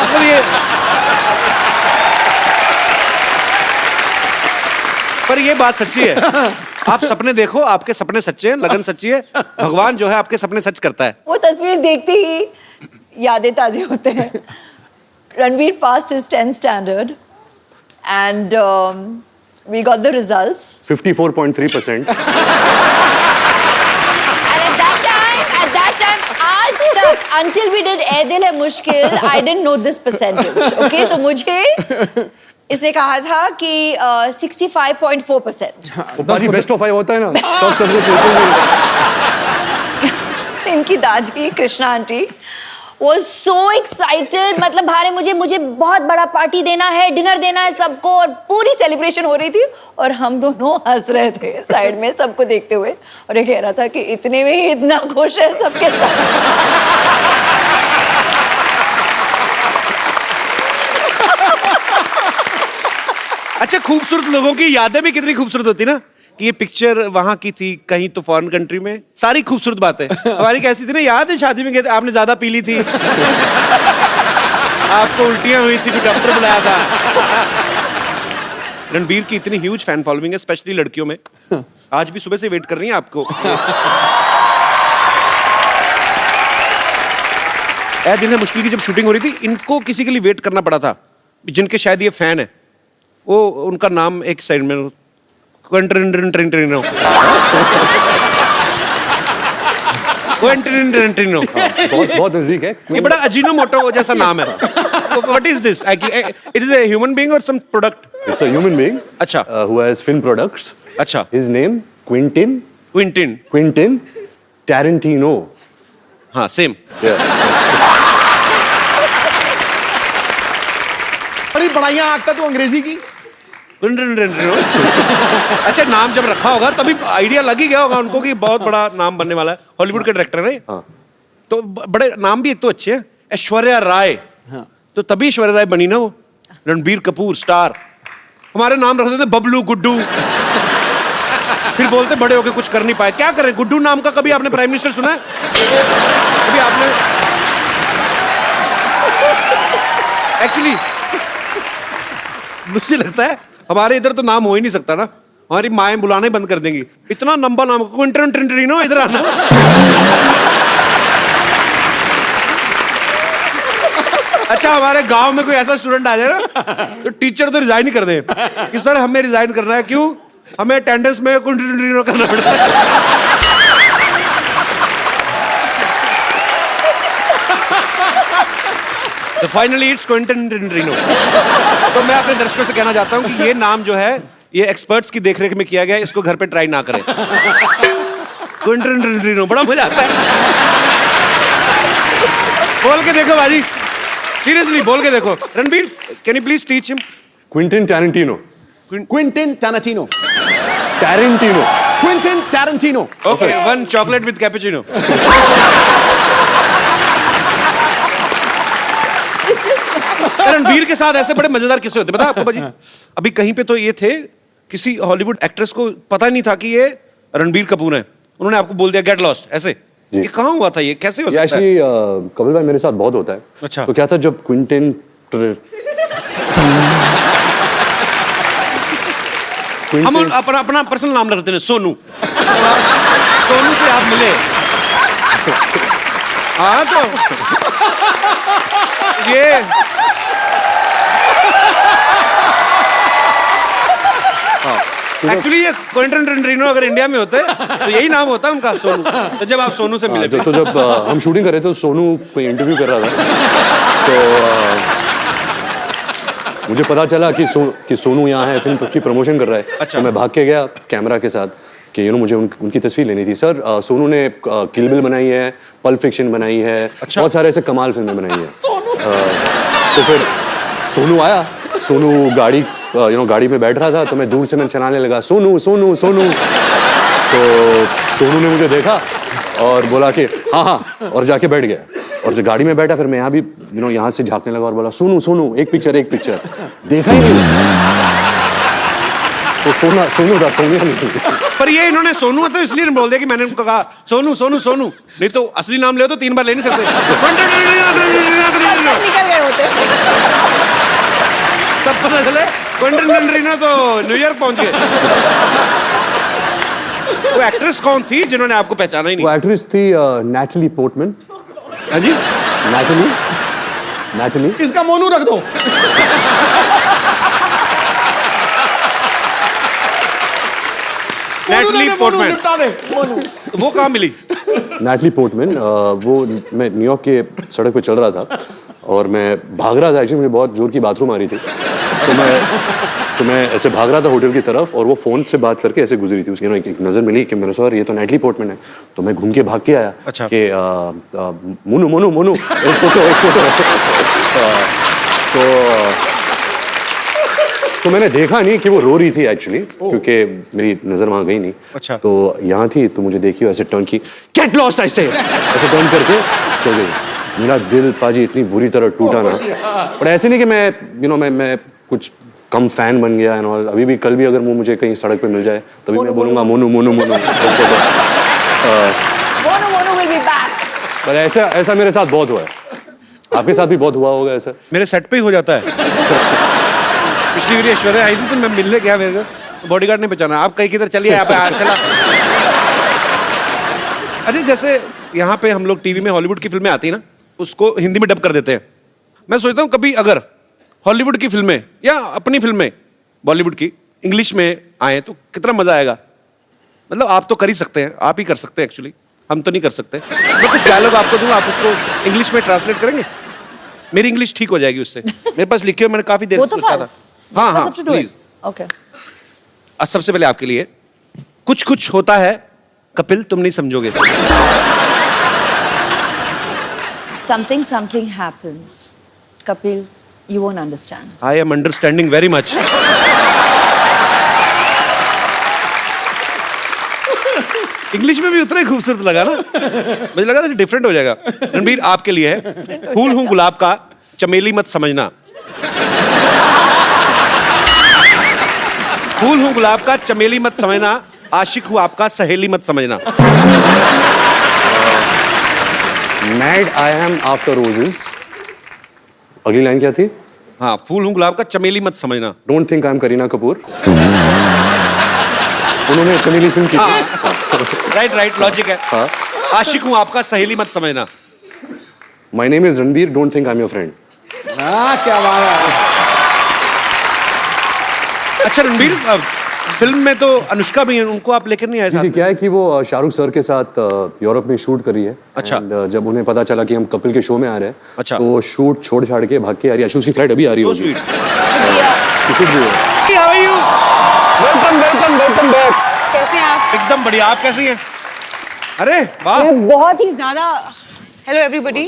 मतलब ये, पर ये बात सच्ची है. आप सपने देखो, आपके सपने सच्चे हैं, लगन सच्ची है. भगवान जो है आपके सपने सच करता है. वो तस्वीर देखते ही यादें ताजे होते हैं. Ranveer passed his 10th standard and we got the results. 54.3%. And at that time, आज तक, until we did ए दिल है मुश्किल, I didn't know this percentage. Okay, तो मुझे इसने कहा था कि 65.4%. वो पाजी बेस्ट ऑफ 5 होता है ना, सब सबको इनकी दादी Krishna aunty was so excited. मतलब भारे मुझे बहुत बड़ा पार्टी देना है, डिनर देना है सबको, और पूरी सेलिब्रेशन हो रही थी और हम दोनों हंस रहे थे साइड में सबको देखते हुए. और ये कह रहा था कि इतने में ही इतना खुश है सबके साथ. अच्छा, खूबसूरत लोगों की यादें भी कितनी खूबसूरत होती ना, कि ये पिक्चर वहां की थी, कहीं तो फॉरेन कंट्री में. सारी खूबसूरत बातें हमारी कैसी थी ना. याद है शादी में गए थे, आपने ज्यादा पी ली थी, आपको उल्टियां हुई थी, फिर डॉक्टर बुलाया था. रणबीर की इतनी ह्यूज फैन फॉलोइंग है, स्पेशली लड़कियों में. आज भी सुबह से वेट कर रही हैं आपको. ए दिल है मुश्किल की जब शूटिंग हो रही थी, इनको किसी के लिए वेट करना पड़ा था, जिनके शायद ये फैन है. वो उनका नाम एक साइड में बहुत नजदीक है. ये बड़ा अजीनोमोटो जैसा नाम है. What is this? It is a human being और some product? It's a human being. अच्छा. Who has film products. अच्छा. His name Quentin. Tarantino. हाँ, सेम. बड़ी बड़ाइयां आंकता तू अंग्रेजी की. अच्छा, नाम जब रखा होगा तभी आइडिया लग ही गया होगा उनको कि बहुत बड़ा नाम बनने वाला है. हॉलीवुड के डायरेक्टर है. हाँ. तो बड़े नाम भी एक तो अच्छे हैं. ऐश्वर्या राय. हाँ. तो तभी ऐश्वर्या राय बनी ना वो. रणबीर कपूर स्टार. हमारे नाम रखते थे बबलू, गुड्डू. फिर बोलते बड़े होके कुछ कर नहीं पाए. क्या करें, गुड्डू नाम का कभी आपने प्राइम मिनिस्टर सुना है? कभी आपने? एक्चुअली मुझे लगता है हमारे इधर तो नाम हो ही नहीं सकता ना. हमारी माएँ बुलाना ही बंद कर देंगी, इतना लंबा नाम क्विंटन टिंटरिनो, इधर आना। अच्छा हमारे गांव में कोई ऐसा स्टूडेंट आ जाए ना तो टीचर तो रिजाइन ही कर दे कि सर हमें रिजाइन करना है, क्यों, हमें अटेंडेंस में क्विंटन करना पड़ता है। तो फाइनली इट्स क्विंटन टिंटरिनो। तो मैं अपने दर्शकों से कहना चाहता हूं कि ये नाम जो है ये एक्सपर्ट्स की देखरेख में किया गया है, इसको घर पे ट्राई ना करें। क्विंटन टिंटरिनो बड़ा मजा आता है। बोल के देखो बाजी, सीरियसली बोल के देखो। Ranbir, can you please teach him? Quentin Tarantino. Quentin Tarantino. Tarantino. Quentin Tarantino. Okay, one chocolate with cappuccino. Ranbir के साथ ऐसे बड़े मजेदार किस्से होते पता आपको बाजी? अभी कहीं पे तो ये थे, किसी हॉलीवुड एक्ट्रेस को पता नहीं था कि ये रणबीर कपूर है, उन्होंने आपको बोल दिया गेट लॉस्ट ऐसे। ये कहाँ हुआ था, ये कैसे हो सकता है? एक्चुअली कपिल भाई मेरे साथ बहुत होता है। अच्छा। तो क्या था जब क्विंटन हम अपना अपना पर्सनल नाम रखते हैं सोनू। सोनू से आप मिले। हाँ तो ये एक्चुअली ये क्विंटन टिंटरिनो अगर इंडिया में होते तो यही नाम होता उनका, सोनू। तो जब आप सोनू से मिले तो जब हम शूटिंग कर रहे थे तो सोनू कोई इंटरव्यू कर रहा था, तो मुझे पता चला कि सोनू यहाँ है, फिल्म की प्रमोशन कर रहा है। अच्छा। तो मैं भाग के गया कैमरा के साथ कि मुझे उनकी तस्वीर लेनी थी। सर सोनू ने किल बिल बनाई है, पल्प फिक्शन बनाई है, अच्छा। बहुत सारे ऐसे कमाल फिल्में बनाई है। तो फिर सोनू आया, सोनू गाड़ी में बैठ रहा था, तो मैं दूर से चलाने लगा सोनू सोनू सोनू। तो सोनू ने मुझे देखा और बोला कि हाँ हाँ, और जाके बैठ गया। और जब गाड़ी में बैठा फिर मैं यहाँ भी यहाँ से झांकने लगा और बोला सोनू सोनू एक पिक्चर देखा ही नहीं उसने। तो सोनू था, सोनिया नहीं। पर ये इन्होंने सोनू तो इसलिए बोल दिया कि मैंने उनको कहा सोनू सोनू सोनू, नहीं तो असली नाम ले तो 3 बार ले नहीं सकते। निकल गए होते। तब पता चले क्विंटन टिंटरिनो तो न्यूयॉर्क पहुंच गए। वो एक्ट्रेस कौन थी जिन्होंने आपको पहचाना ही नहीं? वो एक्ट्रेस थी नैटली पोर्टमैन। हाँ जी, नैटली। इसका मोनू रख दो। Natalie Portman. निपटा दे। वो कहाँ मिली? नैटली पोर्टमैन, वो मैं न्यूयॉर्क के सड़क पे चल रहा था और मैं भाग रहा था। एक्चुअली मुझे बहुत जोर की बाथरूम आ रही थी, तो मैं ऐसे भाग रहा था होटल की तरफ और वो फोन से बात करके ऐसे गुजरी थी। उसकी एक नजर मिली कि मेरे सर ये तो नैटली पोर्टमैन है। तो मैं घूम के भाग के आया। अच्छा। कि मोनू मोनू मोनू एक फोटो। तो मैंने देखा नहीं कि वो रो रही थी एक्चुअली, क्योंकि मेरी नजर वहां गई नहीं। अच्छा। तो यहाँ थी तो मुझे देखी ऐसे टर्न की, गेट लॉस्ट ऐसे टर्न करके चल गई। मेरा दिल पाजी इतनी बुरी तरह टूटा ना। पर ऐसे नहीं कि मैं कुछ कम फैन बन गया है। और अभी भी कल भी अगर वो मुझे कहीं सड़क पे मिल जाए तभी मैं बोलूंगा मोनू मोनू मोनू। पर ऐसा मेरे साथ बहुत हुआ है, आपके साथ भी बहुत हुआ होगा ऐसा? मेरे सेट पे ही हो जाता है। पिछली बार ऐश्वर्या आई थी तो मैं मिलने गया, मेरे को बॉडीगार्ड ने पहचाना, आप कहीं किधर चलिए यहाँ पे चला। अरे जैसे यहाँ पे हम लोग टीवी में हॉलीवुड की फिल्में आती है ना, उसको हिंदी में डब कर देते हैं। मैं सोचता हूँ कभी अगर हॉलीवुड की फिल्में या अपनी फिल्में बॉलीवुड की इंग्लिश में आए तो कितना मजा आएगा। मतलब आप तो कर ही सकते हैं, आप ही कर सकते हैं एक्चुअली, हम तो नहीं कर सकते। मैं कुछ डायलॉग आपको दूंगा, आप उसको इंग्लिश में ट्रांसलेट करेंगे, मेरी इंग्लिश ठीक हो जाएगी उससे। मेरे पास लिखे हुए मैंने काफी देर से सोचा था। हाँ हाँ प्लीज। ओके, सबसे पहले आपके लिए कुछ कुछ होता है कपिल, तुम नहीं समझोगे। something happens, Kapil, you won't understand. I am understanding very much. English में भी उतना ही खूबसूरत लगा ना, मुझे लगा था डिफरेंट हो जाएगा। रणबीर आपके लिए है, फूल हूं गुलाब का चमेली मत समझना। फूल हूं गुलाब का चमेली मत समझना, आशिक हूं आपका सहेली मत समझना। Mad I am after roses. अगली लाइन क्या थी? हाँ, फूल हूं गुलाब का चमेली मत समझना। Don't think I am Kareena Kapoor. उन्होंने चमेली फिल्म की थी। राइट लॉजिक है। हाँ। आशिक हूं आपका, सहेली मत समझना। My name is Ranbir, don't think I am your friend. हाँ, क्या बात है। अच्छा रणबीर, फिल्म में तो अनुष्का भी है, उनको आप लेकर नहीं आए साथ जी, में? क्या है कि वो शाहरुख सर के साथ यूरोप में शूट कर रही है। अच्छा। And, जब उन्हें पता चला कि हम कपिल के शो में आ रहे हैं, अच्छा। तो वो शूट छोड़ छाड़ के भाग के आ रही है। उसकी फ्लाइट अभी आ रही So होगी। sweet. शुक्रिया। शूट भी है। How are you? Welcome back. कैसे हैं आप? एकदम बढ़िया। आप कैसी हैं? अरे वाह, बहुत ही ज्यादा। Hello everybody.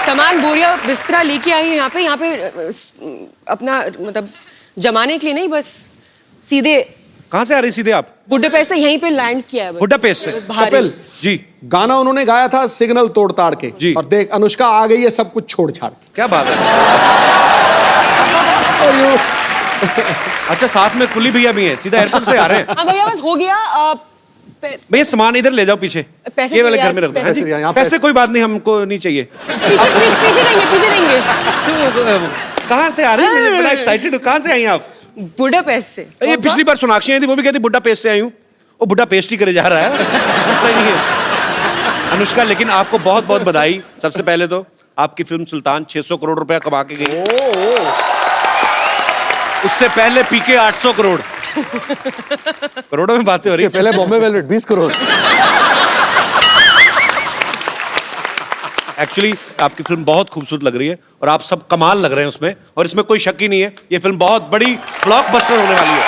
सामान बोरिया बिस्तरा लेके आई हैं यहाँ पे अपना मतलब जमाने के लिए नहीं, बस सीधे कहाँ से आ रही सीधे आप? बुडापेस्ट से यहीं पे लैंड किया है बस। बुडापेस्ट से? बस बाहर ही। कपिल जी गाना उन्होंने गाया था सिग्नल तोड़ ताड़ के जी। और देख अनुष्का आ गई है सब कुछ छोड़ छाड़ के। क्या बात है। अच्छा साथ में कुली भैया भी हैं, सीधा एयरपोर्ट से आ रहे हैं। हाँ भैया बस हो गया। भैया सामान इधर ले जाओ पीछे, पैसे ये वाले यार, घर में रख दो। पैसे- हाँ जी? यहाँ पैसे कोई बात नहीं, हमको नहीं चाहिए। पीछे देंगे। कहाँ से आ रही हैं? मैं बड़ा एक्साइटेड हूँ। कहाँ से आई हैं आप? बुडापेस्ट से। ये पिछली बार सोनाक्षी आई थी, वो भी कहती बुड्ढा पेस्ट से आई हूँ। वो बुड्ढा पेस्ट ही करे जा रहा है। पता ही नहीं है। अनुष्का, लेकिन आपको बहुत बहुत बधाई। सबसे पहले तो आपकी फिल्म सुल्तान 600 करोड़ रुपया कमा के गई। उससे पहले पीके 800 करोड़। करोड़ों में बातें हो रही है। पहले बॉम्बे वेलवेट 20 करोड़। एक्चुअली आपकी फिल्म बहुत खूबसूरत लग रही है और आप सब कमाल लग रहे हैं उसमें, और इसमें कोई शक ही नहीं है, ये फिल्म बहुत बड़ी ब्लॉकबस्टर होने वाली है।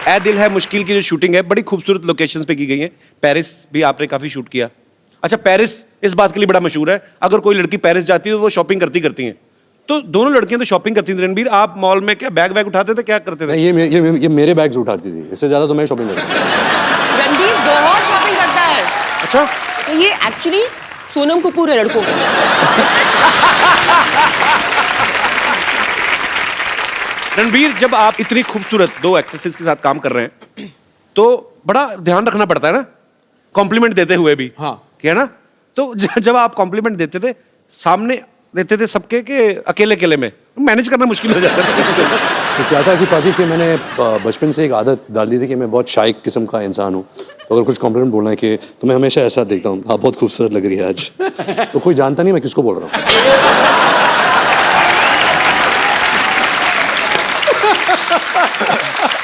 ऐ दिल है मुश्किल की जो शूटिंग है बड़ी खूबसूरत लोकेशंस पे की गई है। पेरिस भी आपने काफी शूट किया। अच्छा, पेरिस इस बात के लिए बड़ा मशहूर है, अगर कोई लड़की पेरिस जाती है तो वो शॉपिंग करती हैं। तो दोनों लड़कियां तो शॉपिंग करती थी। रणबीर, आप मॉल में क्या बैग उठाते थे, क्या करते थे? ये मेरे बैग्स उठाती थी, इससे ज्यादा तो मैं शॉपिंग करता हूँ। रणबीर बहुत शॉपिंग करता है। अच्छा, तो ये एक्चुअली सोनम कपूर है लड़कों का। रणबीर, जब आप इतनी खूबसूरत दो एक्ट्रेसेस के साथ काम कर रहे हैं तो बड़ा ध्यान रखना पड़ता है ना, कॉम्प्लीमेंट देते हुए भी। हाँ। क्या ना, तो जब आप कॉम्प्लीमेंट देते थे, सामने देते थे सबके के अकेले में, मैनेज करना मुश्किल हो जाता था। तो क्या था कि पाजी कि मैंने बचपन से एक आदत डाल दी थी कि मैं बहुत शाय किस्म का इंसान हूँ। तो अगर कुछ कॉम्प्लीमेंट बोलना है कि तो मैं हमेशा ऐसा देखता हूँ, आप बहुत खूबसूरत लग रही है आज। तो कोई जानता नहीं मैं किसको बोल रहा हूँ।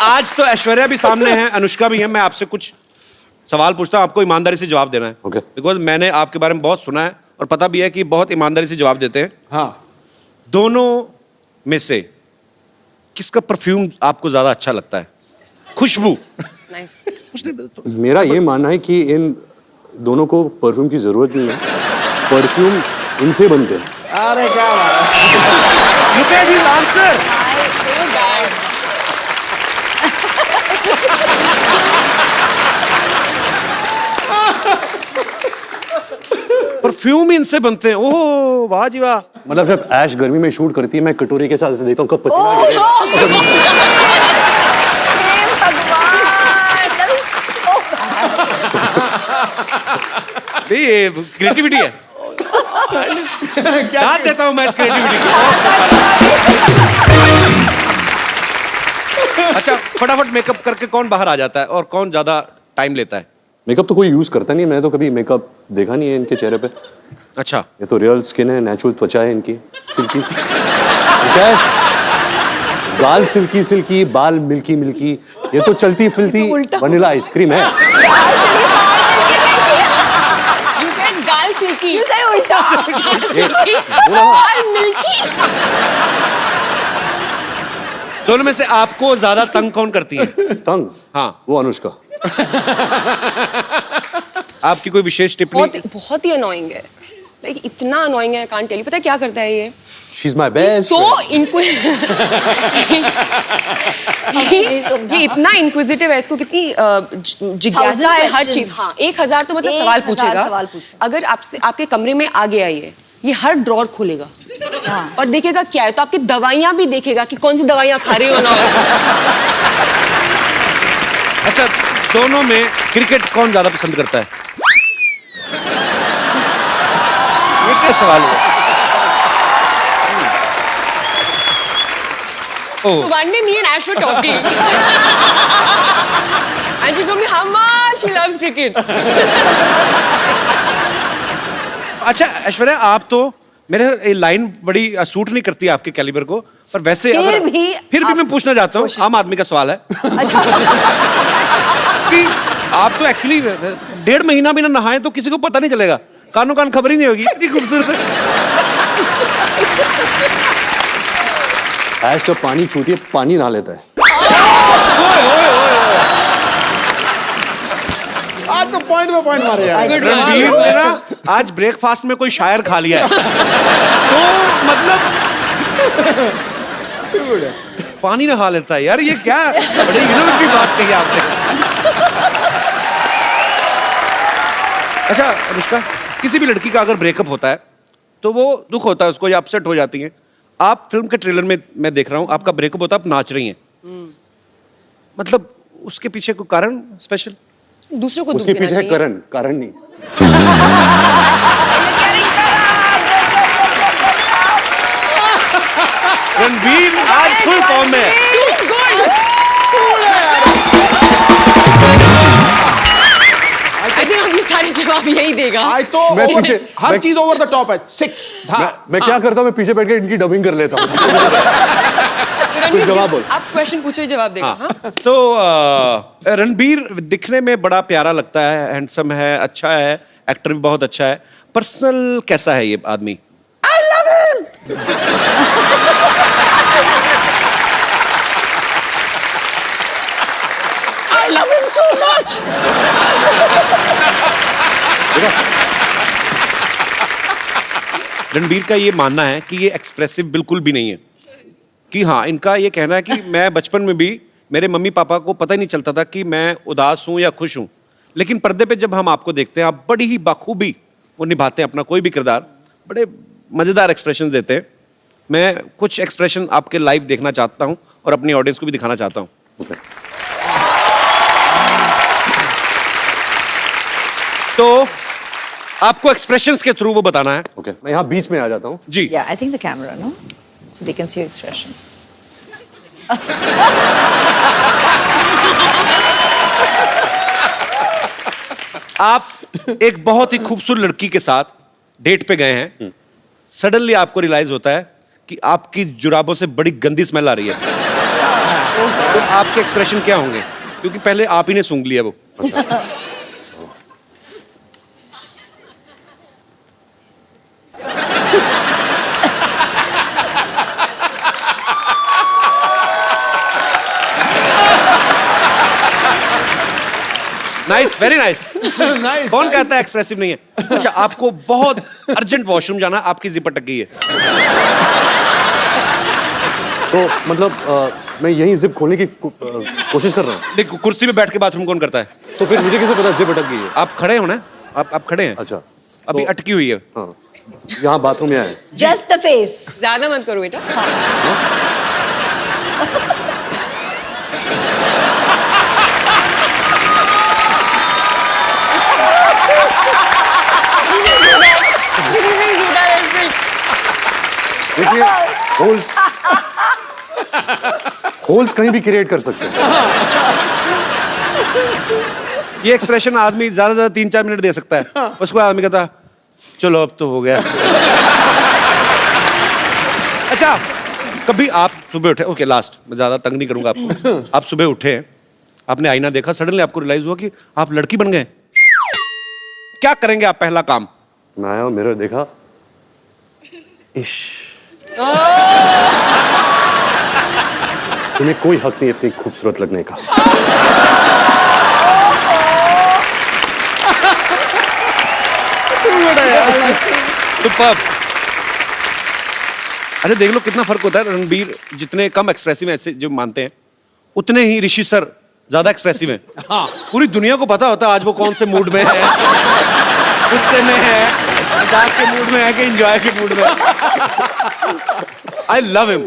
आज तो ऐश्वर्या भी सामने है, अनुष्का भी है। मैं आपसे कुछ सवाल पूछता हूँ, आपको ईमानदारी से जवाब देना है। Okay. बिकॉज मैंने आपके बारे में बहुत सुना है और पता भी है कि बहुत ईमानदारी से जवाब देते हैं। हाँ, दोनों में से किसका परफ्यूम आपको ज्यादा अच्छा लगता है? खुशबू। मेरा ये मानना है कि इन दोनों को परफ्यूम की जरूरत नहीं है, परफ्यूम इनसे बनते हैं। अरे क्या बात है। Look at his answer. Perfume इनसे बनते हैं। ओह वाह जी वाह। मतलब जब ऐश गर्मी में शूट करती है, मैं कटोरी के साथ ऐसे देखता हूँ कब पसीना गिरेगा। ये क्रिएटिविटी है। क्या देता हूं मैं इस क्रिएटिविटी को। अच्छा, फटाफट मेकअप करके कौन बाहर आ जाता है और कौन ज्यादा टाइम लेता है? मेकअप तो कोई यूज करता नहीं है, मैंने तो कभी मेकअप देखा नहीं है इनके चेहरे पे। अच्छा, ये तो रियल स्किन है, नेचुरल त्वचा है इनकी, सिल्की। क्या है? गाल सिल्की सिल्की, बाल मिल्की मिल्की, ये तो चलती फिरती वनीला आइसक्रीम है। You said गाल सिल्की। You said उल्टा। गाल मिल्की। दोनों में से आपको ज्यादा तंग कौन करती है? तंग? हाँ। वो अनुष्का। आपकी कोई विशेष टिप्पणी? बहुत ही अनोइंग है, लाइक इतना अनोइंग है, कांट टेल यू। पता है क्या करता है ये? She's my best So friend. ये इतना इंक्विजिटिव है, इसको कितनी जिज्ञासा Thousand है हर questions. चीज। हाँ, 1000 तो मतलब 1000 सवाल पूछेगा। सवाल पूछेगा। अगर आपसे आपके कमरे में आ गया ये हर ड्रॉर खोलेगा और देखेगा क्या है, तो आपकी दवाइयां भी देखेगा कि कौन सी दवाइयां खा रहे हो ना। अच्छा, दोनों में क्रिकेट कौन ज्यादा पसंद करता है? ये क्या सवाल है? Oh. So one day me and Ash were talking. And she told me how much she loves cricket. अच्छा ऐश्वर्या, आप तो मेरे ये लाइन बड़ी सूट नहीं करती आपके कैलिबर को, पर वैसे फिर भी मैं पूछना चाहता हूँ, आम आदमी का सवाल है अच्छा कि आप तो एक्चुअली 1.5 महीना भी ना नहाए तो किसी को पता नहीं चलेगा, कानों कान खबर ही नहीं होगी, इतनी खूबसूरत है। ऐश जब पानी छूती है पानी नहा लेता है। आज तो पॉइंट पे पॉइंट मारे यार। रणबीर ने ना आज ब्रेकफास्ट में कोई शायर खा लिया है तो मतलब पानी नहा लेता है यार, ये क्या बड़ी इनोवेटिव बात कही आपने। अच्छा अनुष्का, किसी भी लड़की का अगर ब्रेकअप होता है तो वो दुख होता है उसको, या अपसेट हो जाती है। आप फिल्म के ट्रेलर में मैं देख रहा हूँ आपका ब्रेकअप होता है, आप नाच रही हैं, मतलब उसके पीछे कोई कारण स्पेशल? दूसरों को उसके पीछे कारण नहीं। रणबीर आज फुल फॉर्म में है। I think अभी सारे जवाब यही देगा। आज तो हर चीज ओवर द टॉप है। 6 मैं क्या करता हूँ, मैं पीछे बैठ के इनकी डबिंग कर लेता हूँ। जवाब बोल। आप क्वेश्चन पूछो, जवाब देगा। हाँ? तो रणबीर दिखने में बड़ा प्यारा लगता है, हैंडसम है, अच्छा है, एक्टर भी बहुत अच्छा है। पर्सनल कैसा है ये आदमी? I love him! I love him so much. Ranbir का ये मानना है कि ये एक्सप्रेसिव बिल्कुल भी नहीं है, कि हाँ इनका ये कहना है कि मैं बचपन में भी मेरे मम्मी पापा को पता ही नहीं चलता था कि मैं उदास हूँ या खुश हूँ, लेकिन पर्दे पे जब हम आपको देखते हैं आप बड़ी ही बाखूबी वो निभाते हैं अपना कोई भी किरदार, बड़े मज़ेदार एक्सप्रेशन देते हैं। मैं कुछ एक्सप्रेशन आपके लाइव देखना चाहता हूँ और अपनी ऑडियंस को भी दिखाना चाहता हूँ। तो आपको एक्सप्रेशंस के थ्रू वो बताना है। ओके, मैं यहाँ बीच में आ जाता हूँ जी। Yeah, I think the camera, no? So they can see your expressions. आप एक बहुत ही खूबसूरत लड़की के साथ डेट पे गए हैं, सडनली आपको रियलाइज होता है कि आपकी जुराबों से बड़ी गंदी स्मेल आ रही है, तो आपके एक्सप्रेशन क्या होंगे? क्योंकि पहले आप ही ने सूंघ लिया वो। Nice, very nice. कौन कहता है एक्सप्रेसिव नहीं है? अच्छा, आपको बहुत अर्जेंट वॉशरूम जाना, आपकी जिप अटक गई है, तो मतलब मैं यही जिप खोलने की कोशिश कर रहा हूँ। देख कुर्सी पे बैठ के बाथरूम कौन करता है? तो फिर मुझे कैसे पता जिप अटक गई है? आप खड़े हो ना, आप खड़े हैं। अच्छा, अभी तो- अटकी हुई है। हाँ, यहाँ बाथरूम में आए। Just the face. ज्यादा मत करो बेटा। देखिए, होल्स कहीं भी क्रिएट कर सकते हैं। ये एक्सप्रेशन आदमी ज्यादा से ज्यादा 3-4 मिनट दे सकता है, उसको आदमी कहता चलो अब तो हो गया। अच्छा, कभी आप सुबह उठे, ओके लास्ट, मैं ज्यादा तंग नहीं करूंगा आपको। आप सुबह उठे, आपने आईना देखा, सडनली आपको रियलाइज हुआ कि आप लड़की बन गए, क्या करेंगे आप पहला काम? मैं आया, मिरर देखा, इश, तुम्हें कोई हक नहीं इतनी खूबसूरत लगने का। सुपर्ब। अच्छा देख लो कितना फर्क होता है। रणबीर जितने कम एक्सप्रेसिव ऐसे जो मानते हैं, उतने ही ऋषि सर ज्यादा एक्सप्रेसिव हैं। हाँ, पूरी दुनिया को पता होता है आज वो कौन से मूड में है, गुस्से में है, मजाक के मूड में है कि एंजॉय के मूड में। I love him.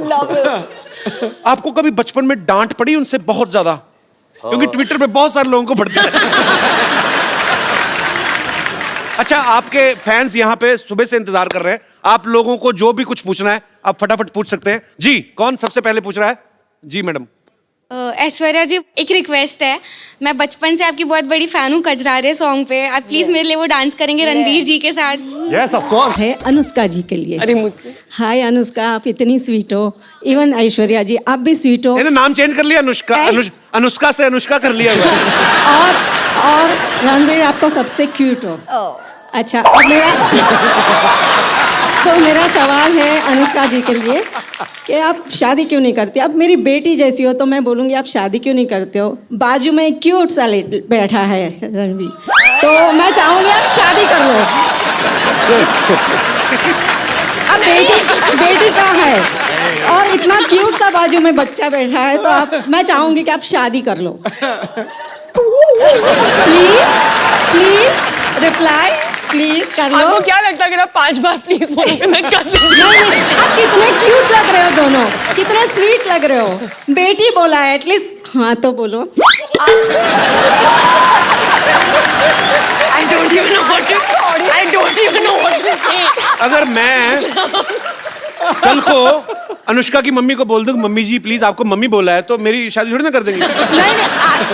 आपको कभी बचपन में डांट पड़ी उनसे बहुत ज्यादा? क्योंकि ट्विटर पे बहुत सारे लोगों को पड़ती है। अच्छा, आपके फैंस यहाँ पे सुबह से इंतजार कर रहे हैं, आप लोगों को जो भी कुछ पूछना है आप फटाफट पूछ सकते हैं। जी, कौन सबसे पहले पूछ रहा है? जी मैडम। ऐश्वर्या जी, एक रिक्वेस्ट है, मैं बचपन से आपकी बहुत बड़ी फैन हूँ कजरारे सॉन्ग पे, आप प्लीज मेरे लिए वो डांस करेंगे रणवीर जी के साथ। Yes, of course. है अनुष्का जी के लिए। अरे मुझसे हाय अनुष्का, आप इतनी स्वीट हो। इवन ऐश्वर्या जी, आप भी स्वीट हो। मैंने नाम चेंज कर लिया, अनुष्का अनुष्का से अनुष्का कर लिया हुआ है। और रणवीर, आप तो सबसे क्यूट हो। Oh. अच्छा, अब मेरा सवाल है अनुष्का जी के लिए कि आप शादी क्यों नहीं करती? आप मेरी बेटी जैसी हो, तो मैं बोलूँगी आप शादी क्यों नहीं करते हो? बाजू में क्यूट सा बैठा है रणवीर, तो मैं चाहूँगी आप शादी कर लो। अब बेटी कहाँ है और इतना क्यूट सा बाजू में बच्चा बैठा है, तो मैं चाहूँगी कि आप शादी कर लो। प्लीज रिप्लाई, प्लीज कर लो। आपको क्या लगता है अगर आप 5 बार प्लीज बोलोगे मैं कर लूंगी? नहीं, आप कितने क्यूट लग रहे हो दोनों, कितने स्वीट लग रहे हो। बेटी बोला है, एटलीस्ट हाँ तो बोलो। I don't even know what to say. I don't even know what to say. अगर मैं कल को अनुष्का की मम्मी को बोल दूं मम्मी जी प्लीज आपको मम्मी बोला है, तो मेरी शादी थोड़ी ना कर देंगी। नहीं,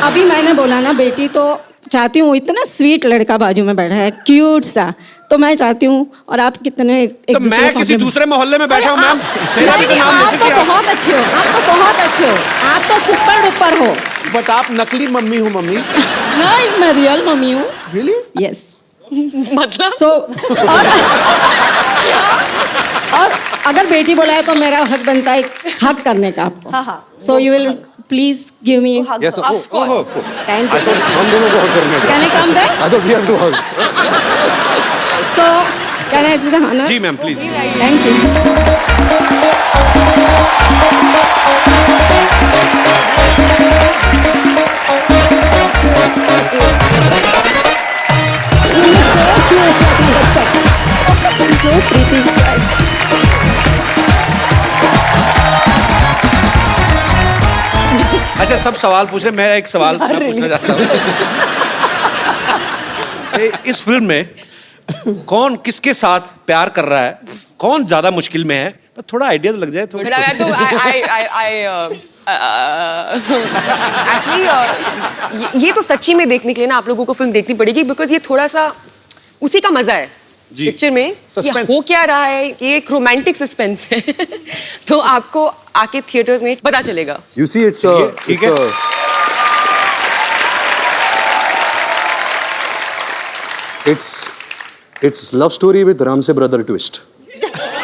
अभी मैंने बोला ना बेटी, तो चाहती हूँ, इतना स्वीट लड़का बाजू में बैठा है, क्यूट सा, तो मैं चाहती हूँ। और आप कितने तो मैं किसी दूसरे मोहल्ले में बैठा हूँ मैम, मेरा भी तो नाम आप लेती तो थी बहुत अच्छे हो, आप तो बहुत अच्छे हो, आप तो सुपर डुपर हो। बट आप नकली मम्मी हो मम्मी। नहीं, मैं रियल मम्मी हूँ। रियली? यस। मतलब सो और अगर बेटी बोला है तो मेरा हक बनता है हक करने का आपको। हाँ, हाँ। So you will please give me. Yes, Of course. Thank I you. thought हम दोनों को hug करने का। Can I come there? I thought we have to hug. So can I do the honour? जी ma'am please. Thank you. So pretty. अच्छा सब सवाल पूछ रहे, मैं एक सवाल मैं पूछना चाहता हूँ। इस फिल्म में कौन किसके साथ प्यार कर रहा है, कौन ज्यादा मुश्किल में है, तो थोड़ा आइडिया तो लग जाए थोड़ा। एक्चुअली ये तो सच्ची में देखने के लिए ना आप लोगों को फिल्म देखनी पड़ेगी, बिकॉज ये थोड़ा सा उसी का मजा है पिक्चर में। ये हो क्या रहा है, ये एक रोमांटिक सस्पेंस है। तो आपको आके थिएटर्स में पता चलेगा। You see, it's it's love story with Ram se brother twist.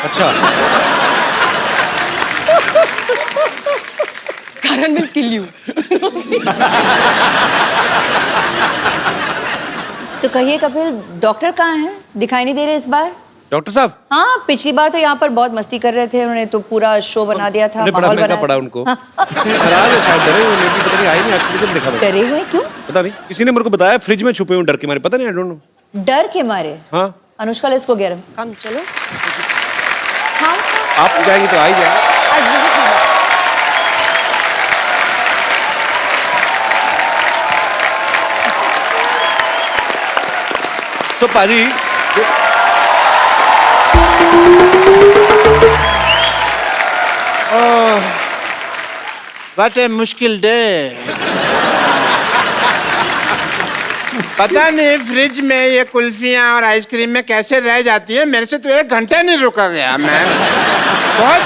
अच्छा Karan will kill you. तो कहिए कपिल, डॉक्टर कहाँ हैं? दिखाई नहीं दे रहे इस बार। डॉक्टर साहब हाँ, पिछली बार तो यहाँ पर बहुत मस्ती कर रहे थे, उन्होंने तो पूरा शो बना दिया था, बड़ा माहौल महंगा बनाया पड़ा था। उनको। नाराज है शायद, डरे हुए लेकिन पता नहीं आई नहीं, एक्चुअली जब देखा मैंने। डरे हुए क्यों? पता नहीं, किसी ने मेरे को बताया फ्रिज में छुपे हुए डर के मारे, पता नहीं, आई डोंट नो। डर के मारे? हाँ अनुष्का ले इसको गरम। कम चलो। हाँ, आप जाएंगे तो आ ही जाए। तो पाजी व्हाट ए मुश्किल डे। पता नहीं फ्रिज में ये कुल्फियाँ और आइसक्रीम में कैसे रह जाती है, मेरे से तो 1 घंटा नहीं रुका गया। मैं बहुत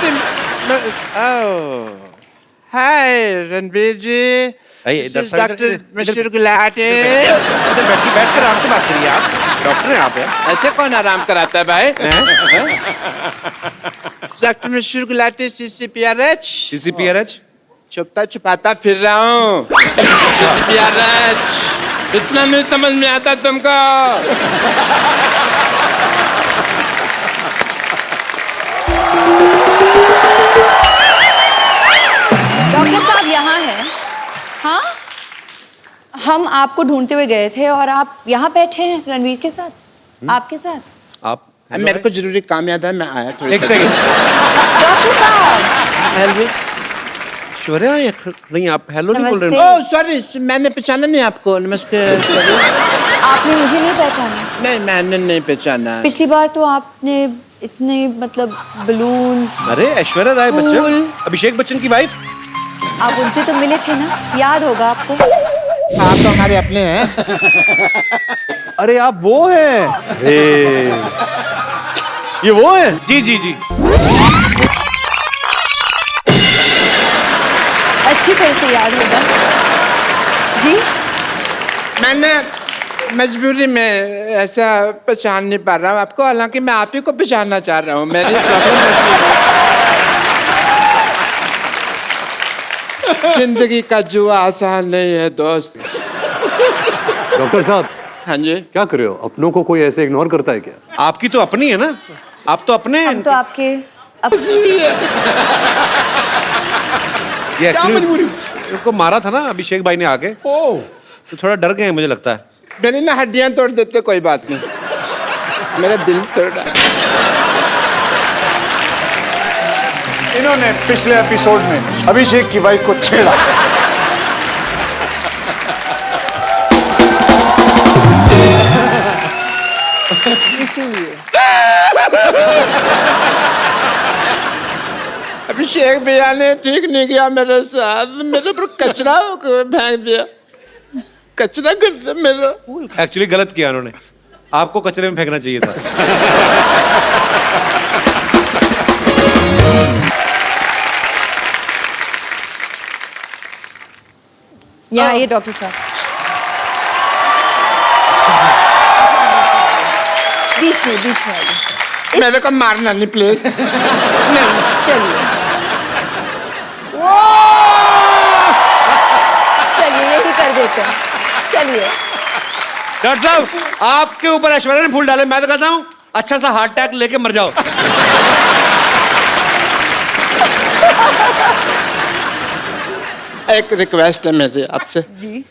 हाय रणवीर जी, डॉक्टर मिस्टर गुलाटी। बैठकर आराम से बात करिए, आप डॉक्टर हैं आप। ऐसे कौन आराम कराता है भाई? Doctor mister Gulati, CCPRH। CCPRH छुपता छुपाता फिर रहा हूँ। CCPRH इतना नहीं समझ में आता तुमको? डॉक्टर साहब यहाँ हैं। हाँ, हम आपको ढूंढते हुए गए थे और आप यहाँ बैठे हैं रणवीर के साथ, आपके साथ। आप मेरे को जरूरी काम याद है, मैं आया थोड़ी। एक सेकंड डॉक्टर साहब, ऐश्वर्या नहीं, आप हेलो नहीं बोल रहे नमस्ते। हो। ओह सॉरी, मैंने पहचाना नहीं आपको। नमस्कार। आपने मुझे नहीं पहचाना? नहीं, मैंने नहीं पहचाना। पिछली बार तो आपने इतने मतलब बलून्स। अरे ऐश्वर्या राय बच्चन, अभिषेक बच्चन की वाइफ। आप उनसे तो मिले थे ना, याद होगा आपको। आप तो हमारे अपने हैं। अरे आप वो हैं? ये वो हैं? जी जी जी। अच्छी तरह से याद होगा जी। मैंने मजबूरी में ऐसा पहचान नहीं पा रहा हूँ आपको, हालांकि मैं आप ही को पहचानना चाह रहा हूँ। मेरी जिंदगी का जुआ आसान नहीं है दोस्त। डॉक्टर साहब, हाँ जी। क्या कर रहे हो? अपनों को कोई ऐसे इग्नोर करता है क्या? आपकी तो अपनी है ना, आप तो अपने हम तो आपके ये एक्चुअली उनको मारा था ना अभिषेक भाई ने आके, तो थोड़ा डर गए हैं मुझे लगता है। मेरी ना हड्डियां तोड़ देते, कोई बात नहीं, मेरा दिल तोड़ा। इन्होंने पिछले एपिसोड में अभिषेक की वाइफ को छेड़ा। इसीलिए अभिषेक भैया ने ठीक नहीं किया मेरे साथ, मेरे पर कचरा फेंक दिया, कचरा कर दिया मेरा। एक्चुअली गलत किया उन्होंने, आपको कचरे में फेंकना चाहिए था। यहाँ आइए डॉक्टर साहब, बीच में आइए। मेरे को मारना नहीं प्लीज। नहीं चलिए चलिए यही कर देते हैं, चलिए। डॉक्टर साहब, आपके ऊपर ऐश्वर्या ने फूल डाले, मैं तो कहता हूँ अच्छा सा हार्ट अटैक लेके मर जाओ। एक रिक्वेस्ट है मेरी आपसे जी।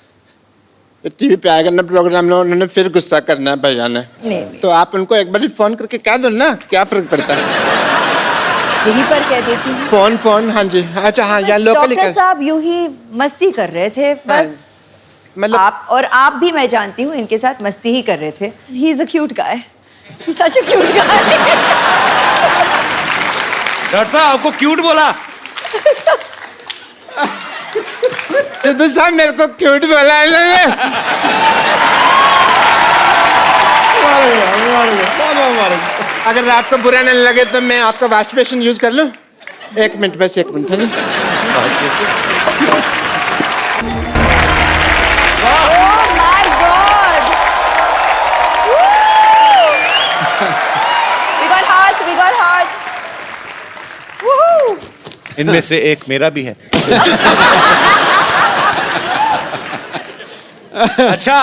टीवी पे आएगा ना प्रोग्राम में, उन्होंने फिर गुस्सा करना है भैया ने, नहीं। तो आप उनको एक बार फोन करके कह दो ना, क्या फर्क पड़ता है। यहीं पर कह देती हूँ। फोन हाँ जी, अच्छा हाँ, या लोकली डॉक्टर साहब यूं ही मस्ती कर रहे थे बस, मतलब आप और आप भी, मैं जानती हूँ, इनके साथ मस्ती ही कर रहे थे। He is a cute guy, such a cute guy. Doctor साहब आपको क्यूट बोला? सिद्धू साहब मेरे को क्यूट बोला है इन्होंने। अगर आपको बुरा नहीं लगे तो मैं आपका वॉश बेसिन यूज कर लूं? 1 मिनट, बस 1 minute. Oh my God! We got hearts, we got hearts. Woohoo! इनमें से एक मेरा भी है। अच्छा,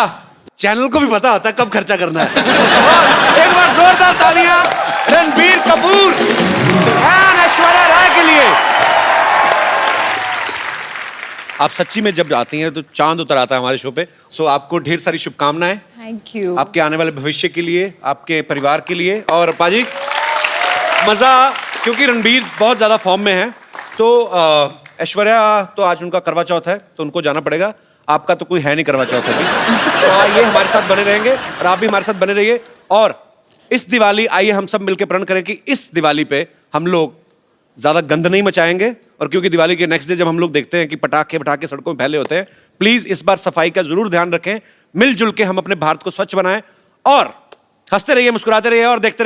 चैनल को भी पता होता है कब खर्चा करना है। एक बार जोरदार तालियां रणबीर कपूर और ऐश्वर्या राय के लिए। आप सच्ची में जब आती हैं तो चांद उतर आता है हमारे शो पे। सो आपको ढेर सारी शुभकामनाएं, Thank you. आपके आने वाले भविष्य के लिए, आपके परिवार के लिए। और पाजी मजा, क्योंकि रणबीर बहुत ज्यादा फॉर्म में है, तो ऐश्वर्या तो आज उनका करवा चौथ है तो उनको जाना पड़ेगा। आपका तो कोई है नहीं करवा चौथ अभी, तो ये हमारे साथ बने रहेंगे और आप भी हमारे साथ बने रहिए। और इस दिवाली आइए हम सब मिलकर प्रण करें कि इस दिवाली पे हम लोग ज्यादा गंद नहीं मचाएंगे। और क्योंकि दिवाली के नेक्स्ट डे जब हम लोग देखते हैं कि पटाखे सड़कों में फैले होते हैं, प्लीज इस बार सफाई का जरूर ध्यान रखें। मिलजुल के हम अपने भारत को स्वच्छ बनाएं और हंसते रहिए, मुस्कुराते रहिए और देखते रहिए